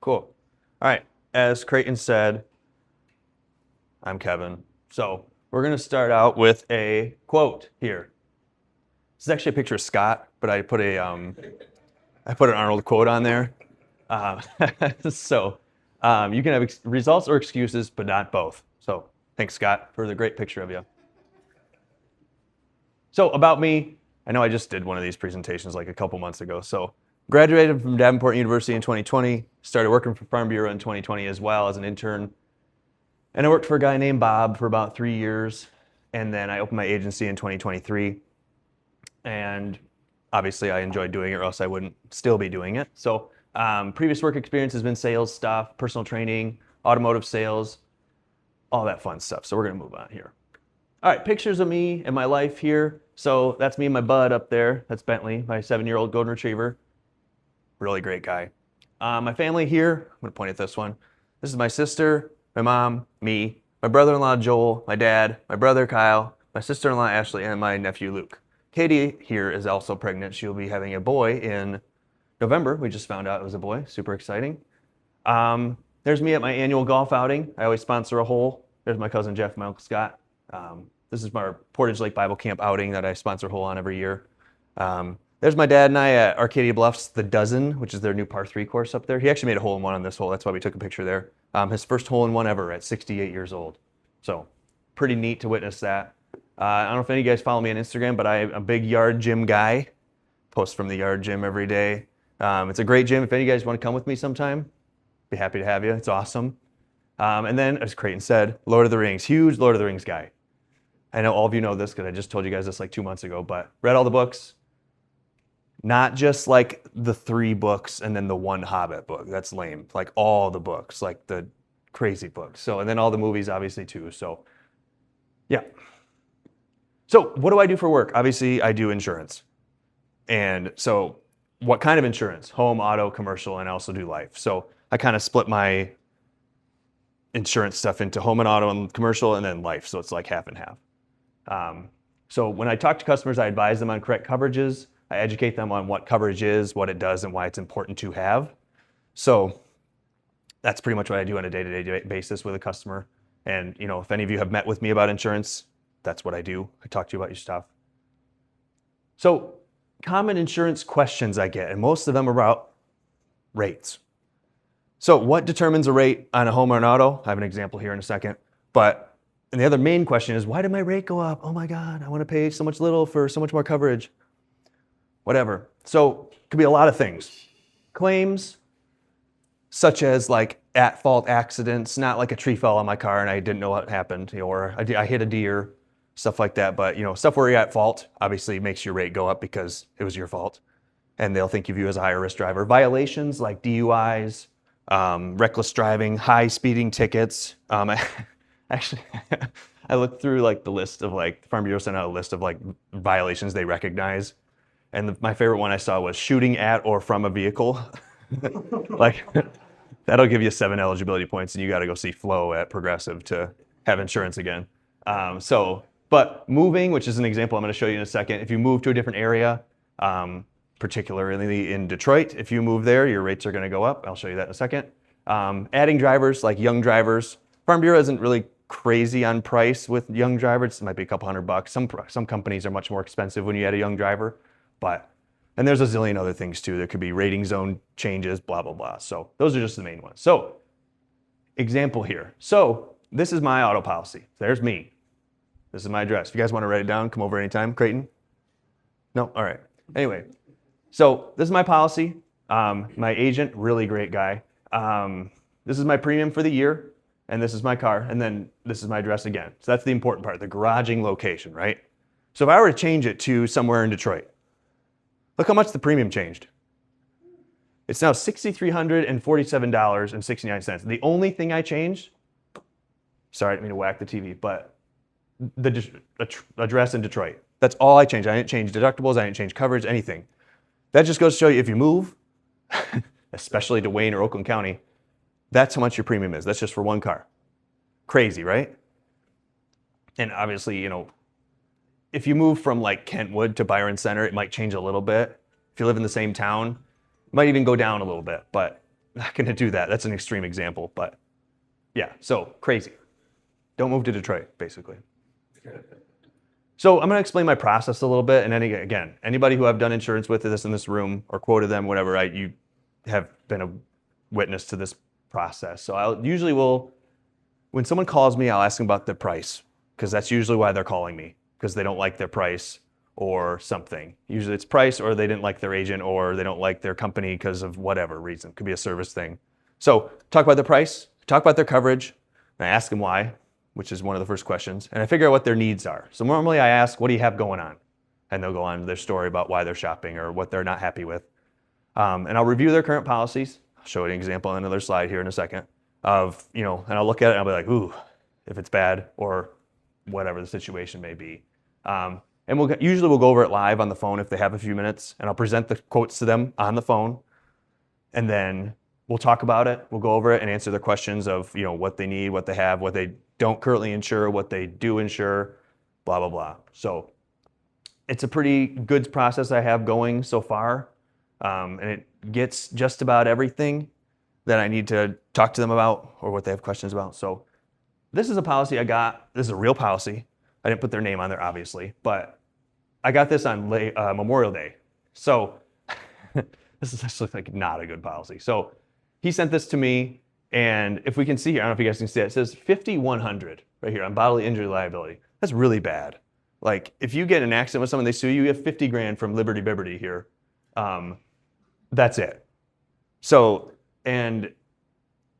Cool. All right. As Creighton said, I'm Kevin. So we're going to start out with a quote here. This is actually a picture of Scott, but I put an Arnold quote on there. So you can have results or excuses, but not both. So thanks, Scott, for the great picture of you. So about me, I know I just did one of these presentations like a couple months ago. So graduated from Davenport University in 2020, started working for Farm Bureau in 2020 as well as an intern. And I worked for a guy named Bob for about 3 years. And then I opened my agency in 2023. And obviously I enjoyed doing it or else I wouldn't still be doing it. So previous work experience has been sales stuff, personal training, automotive sales, all that fun stuff. So we're going to move on here. All right, pictures of me and my life here. So that's me and my bud up there. That's Bentley, my 7-year-old golden retriever. Really great guy. My family here, I'm going to point at this one. This is my sister, my mom, me, my brother-in-law Joel, my dad, my brother Kyle, my sister-in-law Ashley, and my nephew Luke. Katie here is also pregnant. She'll be having a boy in November. We just found out it was a boy. Super exciting. There's me at my annual golf outing. I always sponsor a hole. There's my cousin Jeff, my uncle Scott. This is my Portage Lake Bible Camp outing that I sponsor a hole on every year. There's my dad and I at Arcadia Bluffs, the Dozen, which is their new par 3 course up there. He actually made a hole-in-one on this hole. That's why we took a picture there. His first hole-in-one ever at 68 years old. So pretty neat to witness that. I don't know if any of you guys follow me on Instagram, but I'm a big yard gym guy. Post from the yard gym every day. It's a great gym. If any of you guys want to come with me sometime, be happy to have you. It's awesome. And then, as Creighton said, Lord of the Rings. Huge Lord of the Rings guy. I know all of you know this because I just told you guys this like 2 months ago, but read all the books. Not just like the 3 books and then the 1 Hobbit book. That's lame. Like all the books, like the crazy books. So, and then all the movies obviously too. So, yeah. So what do I do for work? Obviously I do insurance. And so what kind of insurance? Home, auto, commercial, and I also do life. So I kind of split my insurance stuff into home and auto and commercial and then life. So it's like half and half. So when I talk to customers, I advise them on correct coverages. I educate them on what coverage is, what it does, and why it's important to have. So that's pretty much what I do on a day-to-day basis with a customer. And you know, if any of you have met with me about insurance, that's what I do. I talk to you about your stuff. So common insurance questions I get, and most of them are about rates. So what determines a rate on a home or an auto? I have an example here in a second. And the other main question is, why did my rate go up? Oh my God, I want to pay so much little for so much more coverage. Whatever. So it could be a lot of things. Claims, such as like at-fault accidents, not like a tree fell on my car and I didn't know what happened, or I hit a deer, stuff like that. But stuff where you're at fault obviously makes your rate go up because it was your fault. And they'll think of you as a higher risk driver. Violations like DUIs, reckless driving, high speeding tickets. Actually, I looked through like the list of like Farm Bureau sent out a list of like violations they recognize, and my favorite one I saw was shooting at or from a vehicle. Like that'll give you 7 eligibility points, and you got to go see Flo at Progressive to have insurance again. But moving, which is an example I'm going to show you in a second. If you move to a different area, particularly in Detroit, if you move there, your rates are going to go up. I'll show you that in a second. Adding drivers, like young drivers. Farm Bureau isn't really crazy on price with young drivers. It might be a couple $100. Some companies are much more expensive when you add a young driver. And there's a zillion other things too. There could be rating zone changes, blah, blah, blah. So those are just the main ones. So example here. So this is my auto policy. There's me. This is my address. If you guys want to write it down, come over anytime. Creighton? No? All right. Anyway, so this is my policy. My agent, really great guy. This is my premium for the year. And this is my car, and then this is my address again. So that's the important part, the garaging location, right? So if I were to change it to somewhere in Detroit, look how much the premium changed. It's now $6,347.69. The only thing I changed, sorry, I didn't mean to whack the TV, but the address in Detroit. That's all I changed. I didn't change deductibles, I didn't change coverage, anything. That just goes to show you if you move, especially to Wayne or Oakland County, that's how much your premium is. That's just for one car. Crazy, right? And obviously, if you move from like Kentwood to Byron Center, it might change a little bit. If you live in the same town, it might even go down a little bit. But not going to do that. That's an extreme example, but yeah, so crazy. Don't move to Detroit, basically. So I'm going to explain my process a little bit. And then again, anybody who I've done insurance with this in this room or quoted them, whatever, you have been a witness to this process. So when someone calls me, I'll ask them about the price, because that's usually why they're calling me, because they don't like their price or something. Usually it's price, or they didn't like their agent, or they don't like their company because of whatever reason. It could be a service thing. So talk about the price, talk about their coverage, and I ask them why, which is one of the first questions, and I figure out what their needs are. So normally I ask, what do you have going on? And they'll go on to their story about why they're shopping or what they're not happy with. And I'll review their current policies. I'll show you an example on another slide here in a second of, and I'll look at it and I'll be like, ooh, if it's bad or whatever the situation may be. And usually we'll go over it live on the phone if they have a few minutes, and I'll present the quotes to them on the phone, and then we'll talk about it. We'll go over it and answer their questions of, what they need, what they have, what they don't currently insure, what they do insure, blah, blah, blah. So it's a pretty good process I have going so far. And it gets just about everything that I need to talk to them about or what they have questions about. So this is a policy I got. This is a real policy. I didn't put their name on there, obviously, but I got this on Memorial Day. So this is actually like not a good policy. So he sent this to me, and if we can see here, I don't know if you guys can see it, it says 5,100 right here on bodily injury liability. That's really bad. Like if you get in an accident with someone, they sue you, you have 50 grand from Liberty Bibbity here. That's it. So, and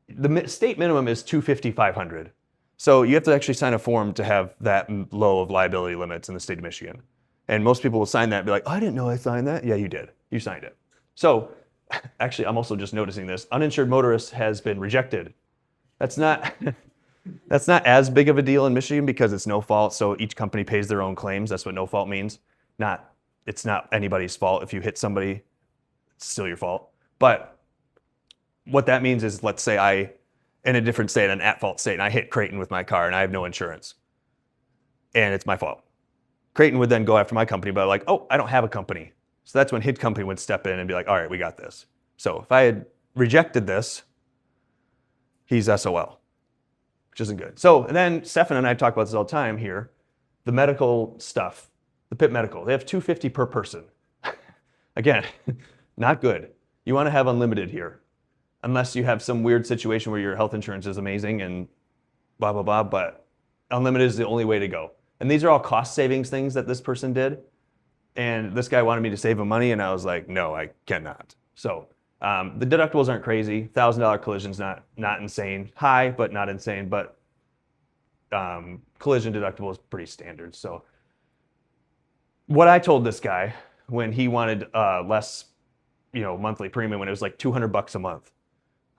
the state minimum is 250, 500. So you have to actually sign a form to have that low of liability limits in the state of Michigan. And most people will sign that and be like, oh, I didn't know I signed that. Yeah, you did. You signed it. So actually, I'm also just noticing this. Uninsured motorist has been rejected. That's not as big of a deal in Michigan because it's no fault. So each company pays their own claims. That's what no fault means. It's not anybody's fault. If you hit somebody, it's still your fault. But what that means is, let's say in a different state, an at-fault state, and I hit Creighton with my car and I have no insurance, and it's my fault. Creighton would then go after my company, but like, oh, I don't have a company. So that's when his company would step in and be like, all right, we got this. So if I had rejected this, he's SOL, which isn't good. So and then Stefan and I talk about this all the time here, the medical stuff, the PIP medical, they have $250 per person. Again, not good. You want to have unlimited here, unless you have some weird situation where your health insurance is amazing and blah, blah, blah, but unlimited is the only way to go. And these are all cost savings things that this person did. And this guy wanted me to save him money, and I was like, no, I cannot. So the deductibles aren't crazy. $1,000 collision's not insane. High, but not insane. But collision deductible is pretty standard. So what I told this guy when he wanted less, monthly premium, when it was like $200 a month,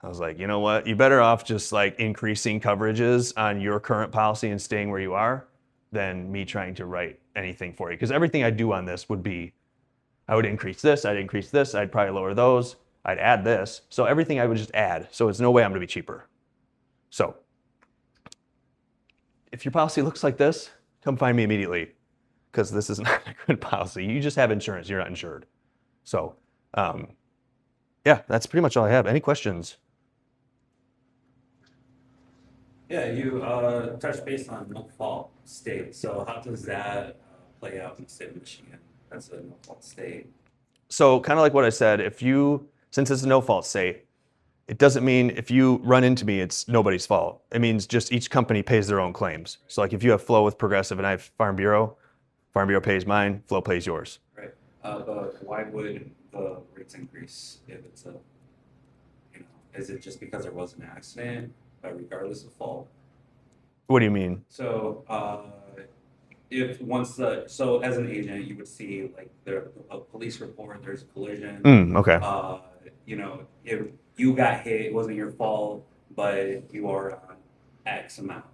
I was like, you know what? You're better off just like increasing coverages on your current policy and staying where you are than me trying to write anything for you. Because everything I do on this would be, I would increase this, I'd probably lower those, I'd add this. So everything I would just add. So it's no way I'm gonna be cheaper. So if your policy looks like this, come find me immediately, because this is not a good policy. You just have insurance, you're not insured. So yeah, that's pretty much all I have. Any questions? Yeah, you touched base on no-fault state. So how does that play out in the state of Michigan? That's a no-fault state. So kind of like what I said, since it's a no-fault state, it doesn't mean if you run into me, it's nobody's fault. It means just each company pays their own claims. So like if you have Flow with Progressive and I have Farm Bureau pays mine, Flow pays yours. Right. But why would the rates increase if it's is it just because there was an accident, regardless of fault? What do you mean? So so as an agent, you would see like a police report, there's a collision. Okay. If you got hit, it wasn't your fault, but you are on X amount.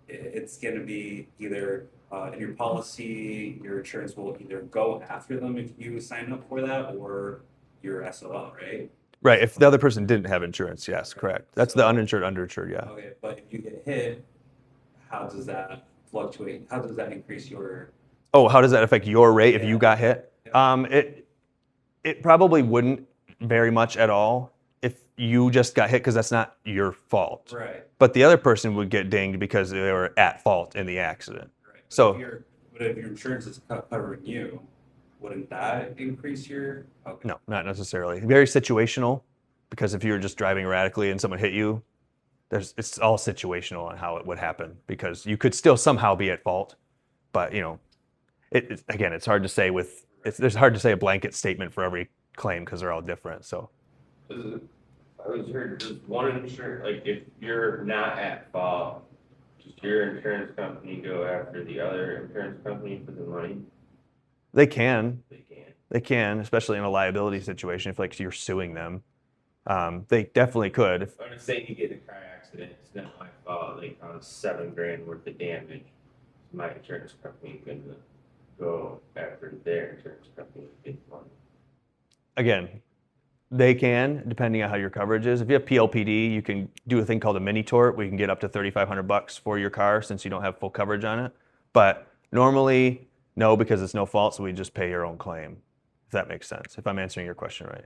It's going to be either in your policy, your insurance will either go after them if you sign up for that, or you're SOL, right? Right. If the other person didn't have insurance, yes, correct. That's the uninsured, underinsured, yeah. Okay, but if you get hit, how does that fluctuate? How does that increase your? Oh, how does that affect your rate if you got hit? Yeah. It probably wouldn't very much at all. If you just got hit because that's not your fault. Right. But the other person would get dinged because they were at fault in the accident. Right. So But if your insurance is covering you, wouldn't that increase your? Okay. no, not necessarily. Very situational, because if you're just driving erratically and someone hit you, it's all situational on how it would happen, because you could still somehow be at fault. But again, it's hard to say it's hard to say a blanket statement for every claim because they're all different. So I was heard, does one insurance, like if you're not at fault, does your insurance company go after the other insurance company for the money? they can, They can. especially in a liability situation if like you're suing them. They definitely could. I'm just saying you get in a car accident, it's not my fault, they caused $7,000 worth of damage. Is my insurance company gonna go after their insurance company to get the money? Again, they can, depending on how your coverage is. If you have PLPD, you can do a thing called a mini-tort where you can get up to $3,500 for your car since you don't have full coverage on it. But normally, no, because it's no fault, so we just pay your own claim, if that makes sense, if I'm answering your question right.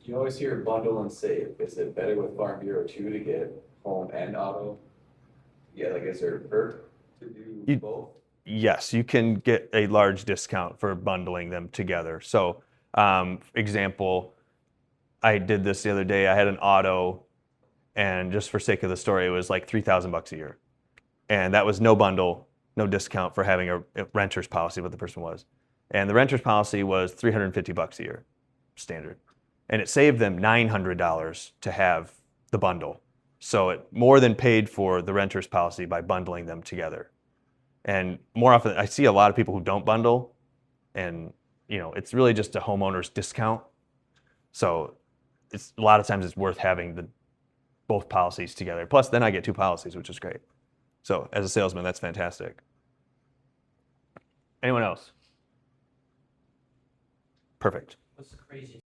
You always hear bundle and save. Is it better with Farm Bureau 2 to get home and auto? Yeah, like is there a perk to do both? Yes, you can get a large discount for bundling them together. So, example, I did this the other day. I had an auto, and just for sake of the story, it was like $3,000 a year. And that was no bundle, no discount for having a renter's policy, what the person was. And the renter's policy was $350 a year, standard. And it saved them $900 to have the bundle. So it more than paid for the renter's policy by bundling them together. And more often, I see a lot of people who don't bundle, and it's really just a homeowner's discount. So it's a lot of times it's worth having both policies together. Plus, then I get two policies, which is great. So as a salesman, that's fantastic. Anyone else? Perfect. What's the craziest